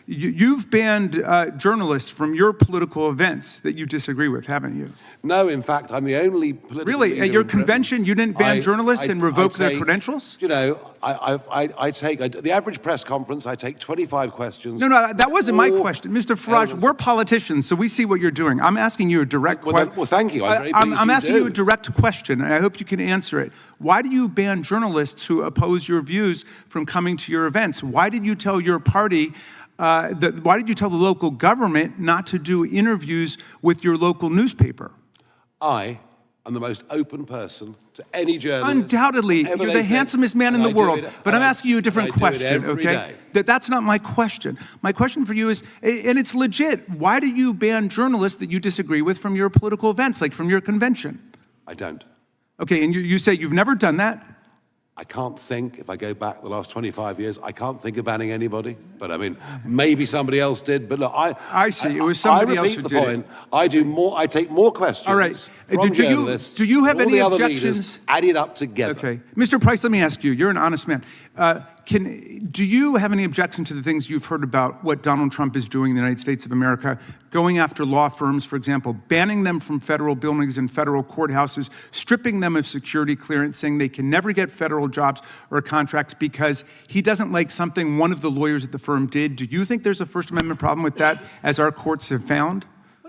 You've banned journalists from your political events that you disagree with, haven't you? No, in fact, I'm the only political Really? leader At your in Britain. convention, you didn't ban journalists and revoke their credentials? You know, I take the average press conference, I take 25 questions. No, that wasn't my question. Mr. Farage, we're politicians, so we see what you're doing. I'm asking you a direct question. Well, thank you. I'm very pleased I'm asking you you a direct question, and I hope you can answer it. Why do you ban journalists who oppose your views from coming to your events? Why did you tell your party, why did you tell the local government not to do interviews with your local newspaper? I am the most open person to any journalist. Undoubtedly, you're the handsomest man in the world. But I'm asking you a different question, okay? That's not my question. My question for you is, and it's legit, why do you ban journalists that you disagree with from your political events, like from your convention? I don't. Okay, and you say you've never done that? I can't think, if I go back the last 25 years, I can't think of banning anybody. But I mean, maybe somebody else did. But look, I see. It was somebody else who did it. I do more. I take more questions. All right. From journalists. Do you have any objections? objections? Added up together. Okay, Mr. Price, let me ask you. You're an honest man. Do you have any objection to the things you've heard about what Donald Trump is doing in the United States of America, going after law firms, for example, banning them from federal buildings and federal courthouses, stripping them of security clearance, saying they can never get federal jobs or contracts because he doesn't like something one of the lawyers at the firm did? Do you think there's a First Amendment problem with that, as our courts have found?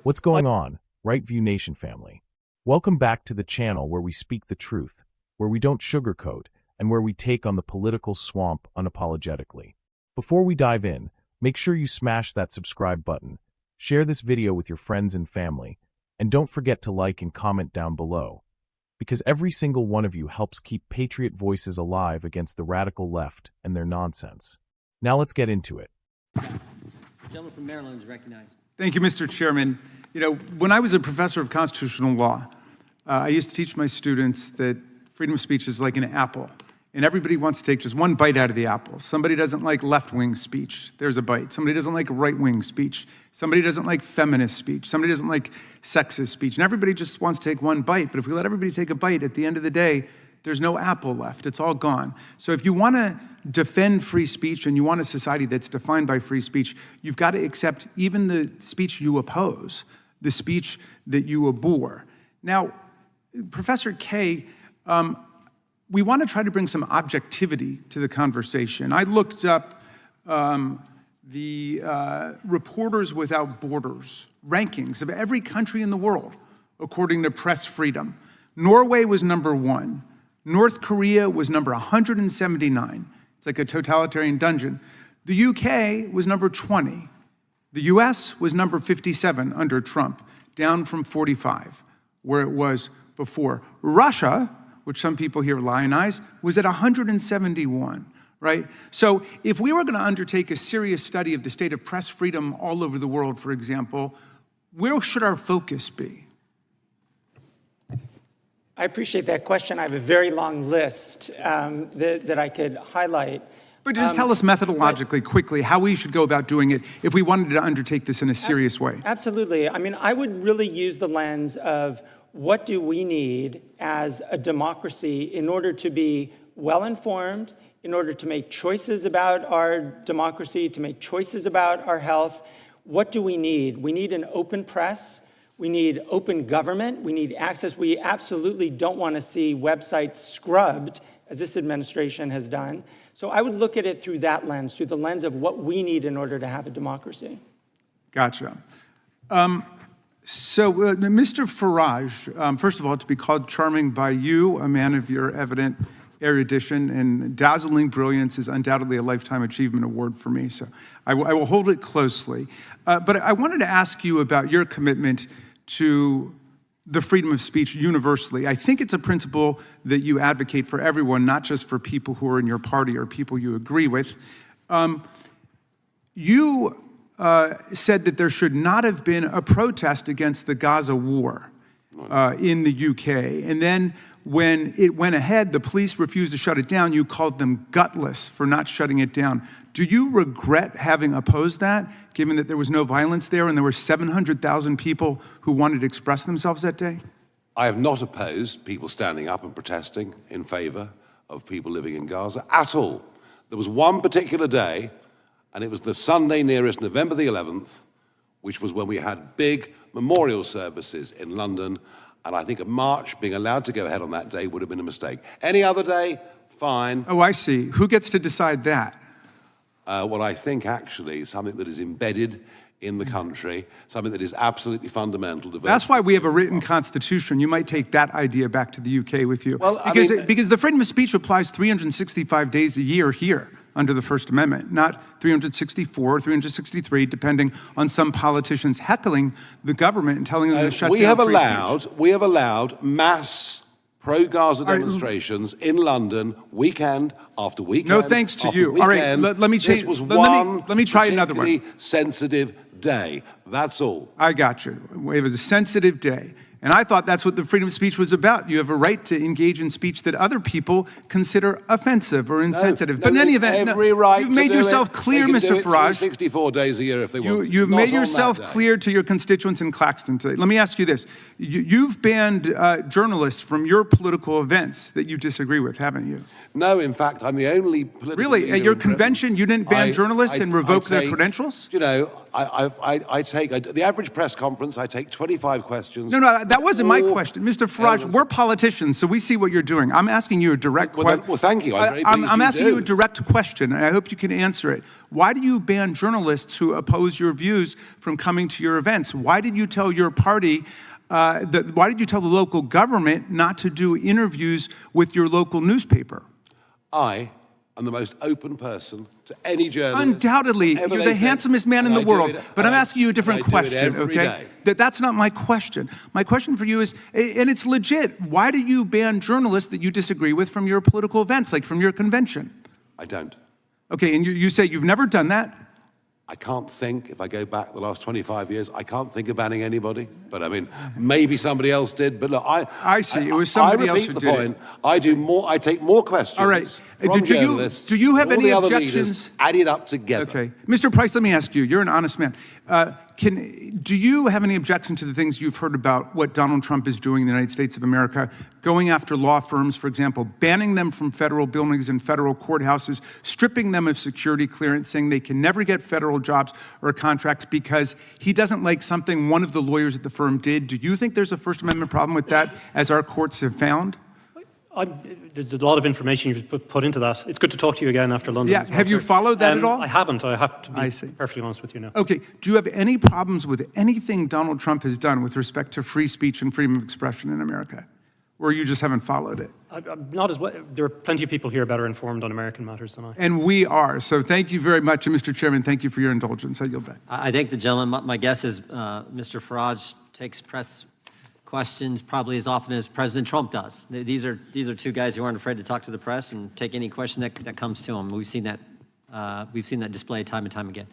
What's going on, Right View Nation family? Welcome back to the channel where we speak the truth, where we don't sugarcoat, and where we take on the political swamp unapologetically. Before we dive in, make sure you smash that subscribe button, share this video with your friends and family, and don't forget to like and comment down below, because every single one of you helps keep Patriot voices alive against the radical left and their nonsense. Now let's get into it. The gentleman from Maryland is recognized. Thank you, Mr. Chairman. You know, when I was a professor of constitutional law, I used to teach my students that freedom of speech is like an apple, and everybody wants to take just one bite out of the apple. Somebody doesn't like left-wing speech, there's a bite. Somebody doesn't like right-wing speech. Somebody doesn't like feminist speech. Somebody doesn't like sexist speech. And everybody just wants to take one bite, but if we let everybody take a bite, at the end of the day, there's no apple left, it's all gone. So if you wanna defend free speech and you want a society that's defined by free speech, you've got to accept even the speech you oppose, the speech that you abhor. Now, Professor Kaye, we want to try to bring some objectivity to the conversation. I looked up the Reporters Without Borders rankings of every country in the world, according to press freedom. Norway was #1. North Korea was number 179. It's like a totalitarian dungeon. The UK was number 20. The US was number 57 under Trump, down from 45, where it was before. Russia, which some people here lionize, was at 171, right? So if we were going to undertake a serious study of the state of press freedom all over the world, for example, where should our focus be? I appreciate that question. I have a very long list that I could highlight. But just tell us methodologically, quickly, how we should go about doing it if we wanted to undertake this in a serious way. Absolutely. I mean, I would really use the lens of what do we need as a democracy in order to be well-informed, in order to make choices about our democracy, to make choices about our health. What do we need? We need an open press. We need open government. We need access. We absolutely don't want to see websites scrubbed, as this administration has done. So I would look at it through that lens, through the lens of what we need in order to have a democracy. Gotcha. Mr. Farage, first of all, to be called charming by you, a man of your evident erudition and dazzling brilliance, is undoubtedly a Lifetime Achievement Award for me, so I will hold it closely. But I wanted to ask you about your commitment to the freedom of speech universally. I think it's a principle that you advocate for everyone, not just for people who are in your party or people you agree with. You said that there should not have been a protest against the Gaza war in the UK. And then when it went ahead, the police refused to shut it down. You called them gutless for not shutting it down. Do you regret having opposed that, given that there was no violence there and there were 700,000 people who wanted to express themselves that day? I have not opposed people standing up and protesting in favor of people living in Gaza at all. There was one particular day And it was the Sunday nearest November the 11th, which was when we had big memorial services in London. And I think a march being allowed to go ahead on that day would have been a mistake. Any other day, fine. Oh, I see. Who gets to decide that? Well, I think actually something that is embedded in the country, something that is absolutely fundamental to That's why we have a written constitution. You might take that idea back to the UK with you. Well, because the freedom of speech applies 365 days a year here under the First Amendment, not 364, 363, depending on some politicians heckling the government and telling them to shut down free speech. We have allowed mass pro-Gaza demonstrations in London, weekend after weekend. No thanks to you. All right, let me change. This was one let me try another one. sensitive day. That's all. I got you. It was a sensitive day. And I thought that's what the freedom of speech was about. You have a right to engage in speech that other people consider offensive or insensitive. But in any event, you've made yourself clear, Mr. Farage. 64 days a year if they want. You've made yourself clear to your constituents in Claxton today. Let me ask you this. You've banned journalists from your political events that you disagree with, haven't you? No, in fact, I'm the only political Really? leader At your in Britain. convention, you didn't ban journalists and revoke their credentials? You know, I take the average press conference, I take 25 questions. No, that wasn't my question. Mr. Farage, we're politicians, so we see what you're doing. I'm asking you a direct question. Well, thank you. I'm very pleased I'm you asking do. you a direct question, and I hope you can answer it. Why do you ban journalists who oppose your views from coming to your events? Why did you tell your party, why did you tell the local government not to do interviews with your local newspaper? I am the most open person to any journalist. Undoubtedly, you're the handsomest man in the world. But I'm asking you a different question, okay? That's not my question. My question for you is, and it's legit, why do you ban journalists that you disagree with from your political events, like from your convention? I don't. Okay, and you say you've never done that? I can't think, if I go back the last 25 years, I can't think of banning anybody. But I mean, maybe somebody else did. But look, I see. It was somebody else who did point. I do more. I take more questions. All right. From journalists. Do you have all any the other objections? Leaders added up together. Okay, Mr. Price. Let me ask you. You're an honest man. Do you have any objection to the things you've heard about what Donald Trump is doing in the United States of America, going after law firms, for example, banning them from federal buildings and federal courthouses, stripping them of security clearance, saying they can never get federal jobs or contracts because he doesn't like something one of the lawyers at the firm did? Do you think there's a First Amendment problem with that, as our courts have found? There's a lot of information you've put into that. It's good to talk to you again after London. Yeah, have you followed that at all? I haven't. I have to be I see. perfectly honest with you now. Okay, do you have any problems with anything Donald Trump has done with respect to free speech and freedom of expression in America? Or you just haven't followed it? I'm not as well. There are plenty of people here better informed on American matters than I. And we are. So thank you very much. And Mr. Chairman, thank you for your indulgence. I yield back. I think the gentleman, my guess is Mr. Farage takes press questions probably as often as President Trump does. These are two guys who aren't afraid to talk to the press and take any question that comes to them. We've seen that display time and time again.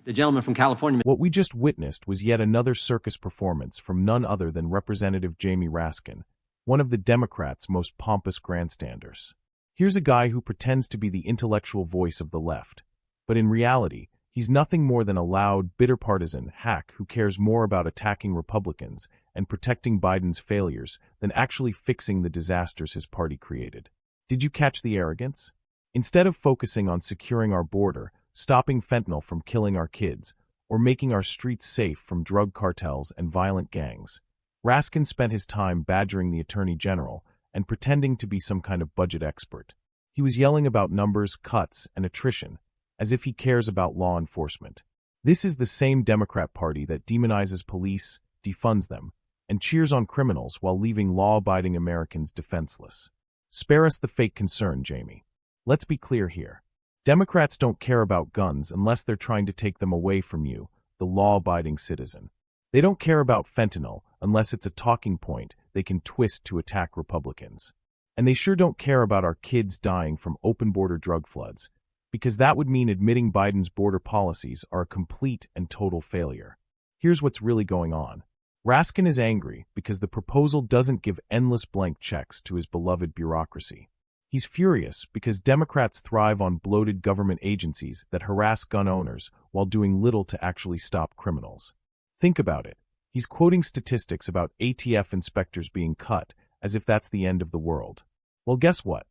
The gentleman from California. What we just witnessed was yet another circus performance from none other than Representative Jamie Raskin, one of the Democrats' most pompous grandstanders. Here's a guy who pretends to be the intellectual voice of the left, but in reality, he's nothing more than a loud, bitter partisan hack who cares more about attacking Republicans and protecting Biden's failures than actually fixing the disasters his party created. Did you catch the arrogance? Instead of focusing on securing our border, stopping fentanyl from killing our kids, or making our streets safe from drug cartels and violent gangs, Raskin spent his time badgering the Attorney General and pretending to be some kind of budget expert. He was yelling about numbers, cuts, and attrition, as if he cares about law enforcement. This is the same Democrat Party that demonizes police, defunds them, and cheers on criminals while leaving law-abiding Americans defenseless. Spare us the fake concern, Jamie. Let's be clear here. Democrats don't care about guns unless they're trying to take them away from you, the law-abiding citizen. They don't care about fentanyl unless it's a talking point they can twist to attack Republicans. And they sure don't care about our kids dying from open-border drug floods, because that would mean admitting Biden's border policies are a complete and total failure. Here's what's really going on. Raskin is angry because the proposal doesn't give endless blank checks to his beloved bureaucracy. He's furious because Democrats thrive on bloated government agencies that harass gun owners while doing little to actually stop criminals. Think about it. He's quoting statistics about ATF inspectors being cut as if that's the end of the world. Well, guess what?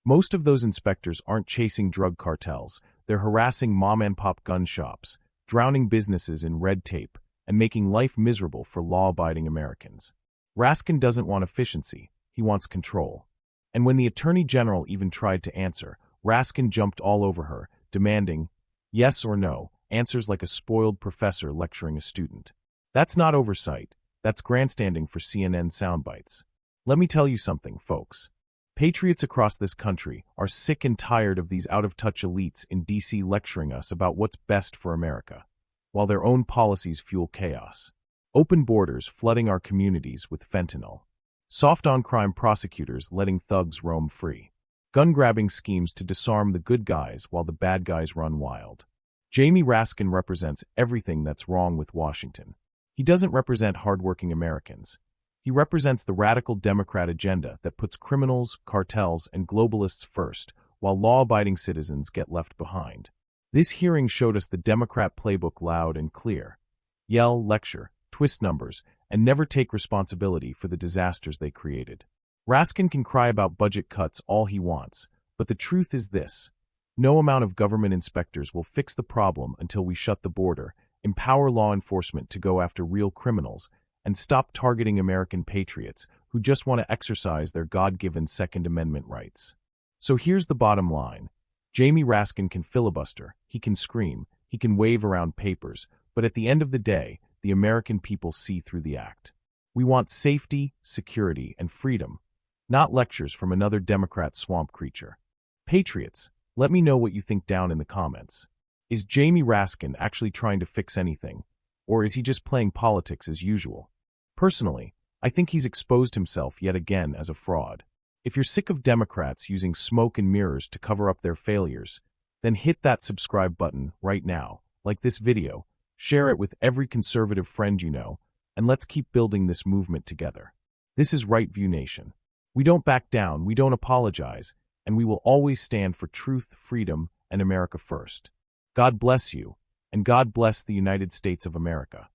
Most of those inspectors aren't chasing drug cartels, they're harassing mom-and-pop gun shops, drowning businesses in red tape, and making life miserable for law-abiding Americans. Raskin doesn't want efficiency, he wants control. And when the Attorney General even tried to answer, Raskin jumped all over her, demanding yes or no, answers like a spoiled professor lecturing a student. That's not oversight, that's grandstanding for CNN soundbites. Let me tell you something, folks. Patriots across this country are sick and tired of these out-of-touch elites in D.C. lecturing us about what's best for America, while their own policies fuel chaos. Open borders flooding our communities with fentanyl. Soft-on-crime prosecutors letting thugs roam free. Gun-grabbing schemes to disarm the good guys while the bad guys run wild. Jamie Raskin represents everything that's wrong with Washington. He doesn't represent hardworking Americans. He represents the radical Democrat agenda that puts criminals, cartels, and globalists first, while law-abiding citizens get left behind. This hearing showed us the Democrat playbook loud and clear. Yell, lecture, twist numbers, and never take responsibility for the disasters they created. Raskin can cry about budget cuts all he wants, but the truth is this. No amount of government inspectors will fix the problem until we shut the border, empower law enforcement to go after real criminals, and stop targeting American patriots who just want to exercise their God-given Second Amendment rights. So here's the bottom line. Jamie Raskin can filibuster, he can scream, he can wave around papers, but at the end of the day, the American people see through the act. We want safety, security, and freedom, not lectures from another Democrat swamp creature. Patriots, let me know what you think down in the comments. Is Jamie Raskin actually trying to fix anything, or is he just playing politics as usual? Personally, I think he's exposed himself yet again as a fraud. If you're sick of Democrats using smoke and mirrors to cover up their failures, then hit that subscribe button right now, like this video, share it with every conservative friend you know, and let's keep building this movement together. This is Right View Nation. We don't back down, we don't apologize, and we will always stand for truth, freedom, and America first. God bless you, and God bless the United States of America.